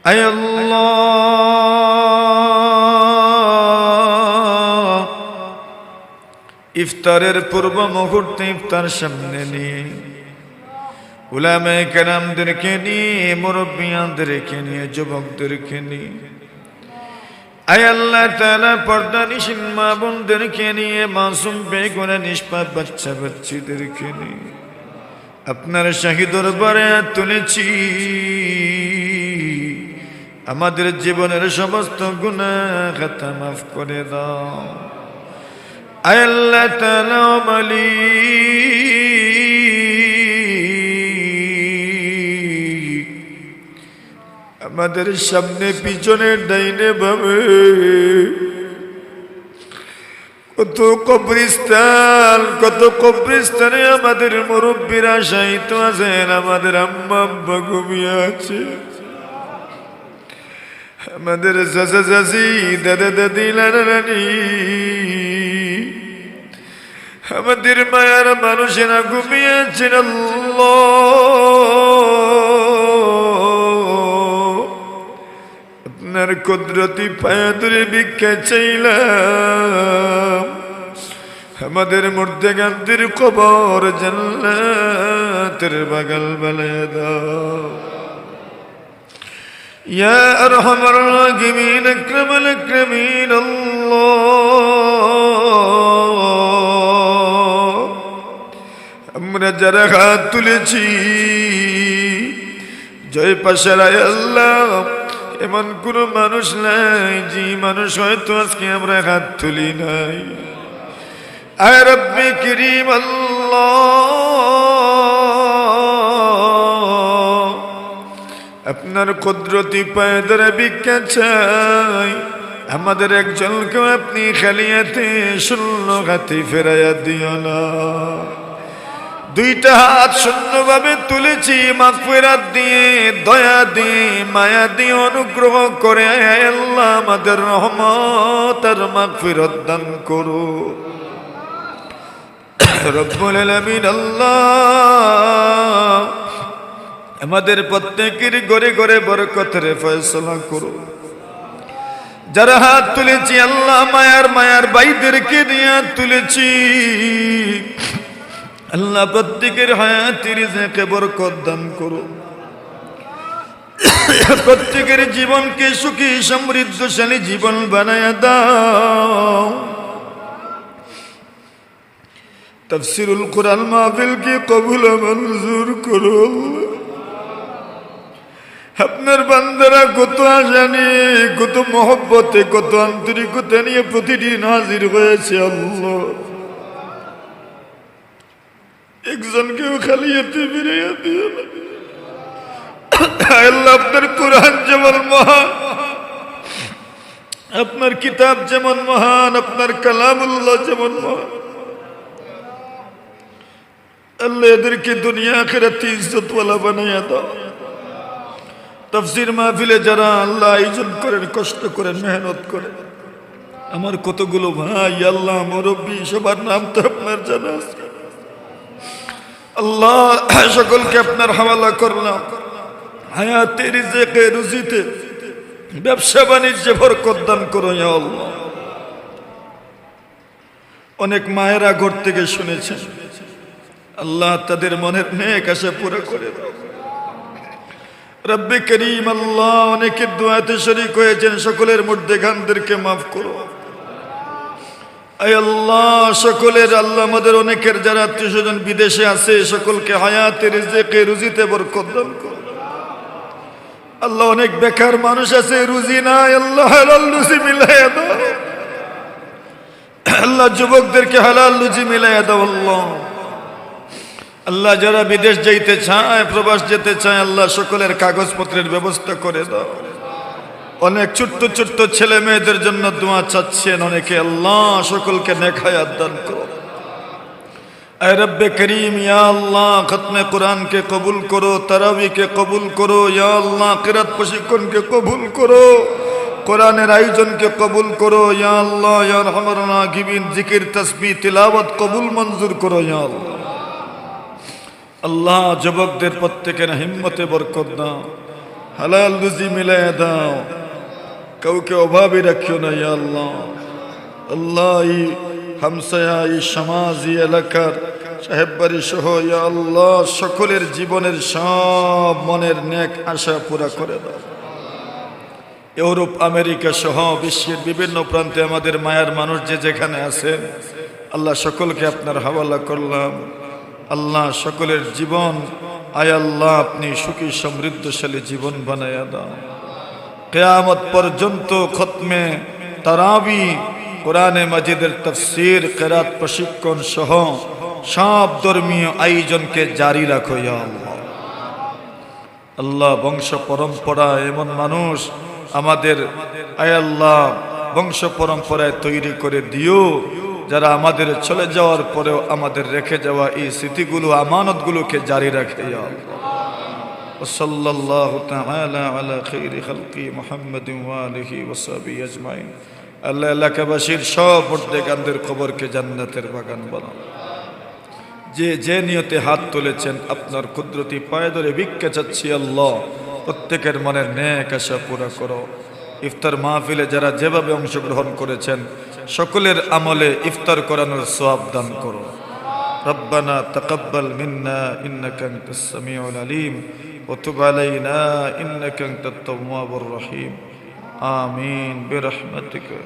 আয় আল্লাহ, ইফতারের পূর্ব মুহূর্তে ইফতার সামনে নিয়ে উলামায়ে কেরামদেরকে নিয়ে, মুরব্বিয়ানদেরকে নিয়ে, যুবকদেরকে নিয়ে, আয় আল্লাহ তাআলা পর্দানিশীন মা বোনদেরকে নিয়ে, মাসুম বেগুনা নিষ্পাপ বাচ্চা বাচ্চিদেরকে নিয়ে আপনার শাহী দরবারে তুলেছি। আমাদের জীবনের সমস্ত গুনাহ খাতা মাফ করে দাও আয় আল্লাহ তাআলা। মালিক, আমাদের সামনে পিছনে ডাইনে বামে কত কবরিস্তানে আমাদের মুরব্বীরা শায়িত আছেন, আমাদের আম্মা আব্বা ঘুমিয়ে আছে, আমাদের চাচা চাচি, দাদা দাদি, নানা নানি, আমাদের মায়ার মানুষেরা ঘুমিয়ে আছেন। আল্লাহ, আপনার কুদরতি পায়া ধরে ভিক্ষা চাইলাম, আমাদের মুর্দাগানদের কবর জান্নাতের বাগাল বানায় দাও ইয়া আরহামার রাহিমিন, আকরামাল আকরামিন। আল্লাহ, আমরা যারা হাত তুলেছি জয় পাশারায় আল্লাহ, এমন কোন মানুষ নাই যে মানুষ হয়তো আজকে আমরা হাত তুলি নাই। আয় রব্বে করিম আল্লাহ, আপনার কুদরতি পায়ে ধরে ভিক্ষা চাই, আমাদের একজনকেও আপনি খালি হাতে শূন্য হাতে ফেরাইয়া দিও না। দুইটা হাত শূন্যভাবে তুলেছি, মাগফিরাত দিয়ে, দয়া দিয়ে, মায়া দিয়ে অনুগ্রহ করে আয় আল্লাহ আমাদের রহমত আর মাগফিরাত দান করো রব্বুল আলামিন। আল্লাহ, আমাদের প্রত্যেকের ঘরে ঘরে বরকতের ফয়সালা করো। যারা হাত তুলেছি আল্লাহ, মায়ার ভাইদেরকে নিয়ে তুলেছি আল্লাহ, প্রত্যেকের হায়াতের রিজকে বরকত দান করো, প্রত্যেকের জীবনকে সুখী সমৃদ্ধশালী জীবন বানায়া দাও। তাফসীরুল কুরআন মাহফিলকে কবুল মঞ্জুর করো। আপনার বান্দারা কত আশা নিয়ে, কত মহব্বতে, কত আন্তরিকতা নিয়ে প্রতিদিন হাজির হয়েছে আল্লাহ, একজনকেও খালি হাতে ফিরাইয়া দিও না আল্লাহ। আপনার কুরআন যেমন মহান, আপনার কিতাব যেমন মহান, আপনার কালামুল্লাহ যেমন মহান আল্লাহ, এদেরকে দুনিয়া আখিরাতে ইজ্জতওয়ালা বানাইয়া দাও। তাফসীর মাহফিলে যারা আল্লাহ আয়োজন করেন, কষ্ট করেন, মেহনত করেন, আমার কতগুলো ভাই আল্লাহ মুরব্বী, সবার নাম তো আপনার জানা আছে আল্লাহ, সকলকে আপনার হাওয়ালা করলাম। হায়াতে, রিজকে, রুজিতে, ব্যবসা বাণিজ্যে বরকত দান করো ইয়া আল্লাহ। অনেক মায়েরা ঘর থেকে শুনেছেন আল্লাহ, তাদের মনের নেক আশা পুরো করে দাও রব্বে করিম। আল্লাহ, অনেকের দুআতে শরীক হয়েছেন, সকলের মুর্দাগানদেরকে মাফ করো আয় আল্লাহ। সকলের আল্লাহ, আমাদের অনেকের যারা আত্মীয় স্বজন বিদেশে আছে সকলকে হায়াতে, রিজকে, রুজিতে বরকত দান করো আল্লাহ। অনেক বেকার মানুষ আছে, রুজি নাই আল্লাহ, হালাল রুজি মিলাইয়া দাও আল্লাহ। যুবকদেরকে হালাল রুজি মিলাইয়া দাও আল্লাহ। আল্লাহ, যারা বিদেশ যাইতে চায়, প্রবাস যেতে চায় আল্লাহ, সকলের কাগজপত্রের ব্যবস্থা করে দাও। অনেক ছোট্ট ছোট্ট ছেলে মেয়েদের জন্য দোয়া চাচ্ছেন অনেকে, আল্লাহ সকলকে নেক হায়াত দান করো আয় রব্বে করিম। ইয়া আল্লাহ, খতমে কুরআনকে কবুল করো, তারাবিকে কবুল করো ইয়া আল্লাহ, কিরাত প্রশিক্ষণকে কবুল করো, কোরআনের আয়োজনকে কবুল করো ইয়া আল্লাহ। ইয়া আরহামার রাহিমিন, জিকির, তাসবিহ, তিলাওয়াত কবুল মঞ্জুর করো ইয়া আল্লাহ। আল্লাহ, যুবকদের প্রত্যেকের হিম্মতে বরকত দাও, হালাল রুজি মিলাইয়া দাও, কাউকে অভাবে রাখিও না ইয়া আল্লাহ। আল্লাহ এই হামসায়া, এই সমাজ, এই এলাকার সাহেব বাড়ি সহ ইয়া আল্লাহ সকলের জীবনের সব মনের নেক আশা পুরা করে দাও। ইউরোপ, আমেরিকা সহ বিশ্বের বিভিন্ন প্রান্তে আমাদের মায়ার মানুষ যে যেখানে আছেন আল্লাহ সকলকে আপনার হাওয়ালা করলাম। আল্লাহ সকলের জীবন আয় আল্লাহ আপনি সুখী সমৃদ্ধশালী জীবন বানায়া দাও। কিয়ামত পর্যন্ত খতমে তারাবি, কোরআনে মাজিদের তাফসীর, কিরাত প্রশিক্ষণ সহ সব ধর্মীয় আয়োজনকে জারি রাখো ইয়া আল্লাহ। আল্লাহ বংশ পরম্পরা এমন মানুষ আমাদের আয় আল্লাহ বংশ পরম্পরায় তৈরি করে দিও, যারা আমাদের চলে যাওয়ার পরেও আমাদের রেখে যাওয়া এই স্মৃতিগুলো, আমানতগুলোকে জারি রাখে ইয়া আল্লাহ। সাল্লাল্লাহু তাআলা আলা খাইরি খালকি মুহাম্মাদিন ওয়া আলিহি ওয়া সাহবিহি আজমাইন। আল্লাহ এলাকাবাসীর সব মুর্দেগানদের কবরকে জান্নাতের বাগান বানাও। যে যে নিয়তে হাত তুলেছেন আপনার কুদরতি পায়ে ধরে ভিক্ষা চাচ্ছি আল্লাহ, প্রত্যেকের মনের নেক আশা পুরা করো। ইফতার মাহফিলে যারা যেভাবে অংশগ্রহণ করেছেন সকলের আমলে ইফতার করানোর সওয়াব দান করো। রব্বানা তাকাব্বাল মিন্না ইন্নাকা আনতাস সামিউল আলিম ওয়া তুব আলাইনা ইন্নাকা আনতাত তাওয়াবুর রহিম। আমিন বিরহমাতিকা।